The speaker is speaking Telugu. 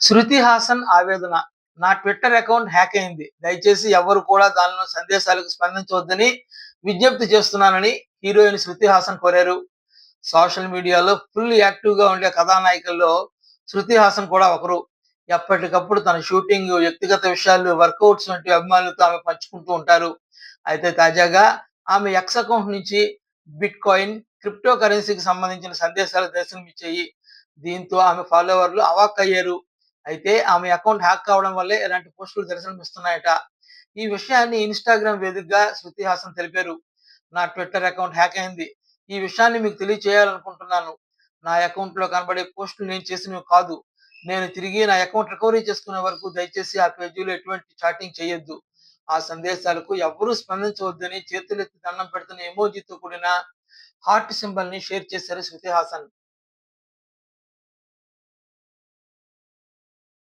శృతి హాసన్ ఆవేదన. నా ట్విట్టర్ అకౌంట్ హ్యాక్ అయింది. దయచేసి ఎవ్వరు కూడా దానిలో సందేశాలకు స్పందించవద్దని విజ్ఞప్తి చేస్తున్నానని హీరోయిన్ శృతి హాసన్ కోరారు. సోషల్ మీడియాలో ఫుల్ యాక్టివ్‌గా ఉండే కథానాయికల్లో శృతి హాసన్ కూడా ఒకరు. ఎప్పటికప్పుడు తన షూటింగ్, వ్యక్తిగత విషయాలు, వర్కౌట్స్ వంటివి అభిమానులతో ఆమె పంచుకుంటూ ఉంటారు. అయితే తాజాగా ఆమె ఎక్స్ అకౌంట్ నుంచి బిట్ కాయిన్, క్రిప్టో కరెన్సీకి సంబంధించిన సందేశాలు దర్శనమిచ్చాయి. దీంతో ఆమె ఫాలోవర్లు అవాక్కయ్యారు. అయితే ఆమె అకౌంట్ హ్యాక్ కావడం వల్లే ఇలాంటి పోస్టులు దర్శనమిస్తున్నాయట. ఈ విషయాన్ని ఇన్‌స్టాగ్రామ్ వేదికగా శృతి హాసన్ తెలిపారు. నా ట్విట్టర్ అకౌంట్ హ్యాక్ అయింది. ఈ విషయాన్ని మీకు తెలియచేయాలనుకుంటున్నాను. నా అకౌంట్‌లో కనబడే పోస్టులు నేను చేసినవి కాదు. నేను తిరిగి నా అకౌంట్ రికవరీ చేసుకునే వరకు దయచేసి ఆ పేజీలో ఎటువంటి చాటింగ్ చేయొద్దు. ఆ సందేశాలకు ఎవ్వరూ స్పందించవద్దని చేతులెత్తి దండం పెడుతున్న ఎమోజితో కూడిన హార్ట్ సింబల్‌ని షేర్ చేశారు శృతి హాసన్.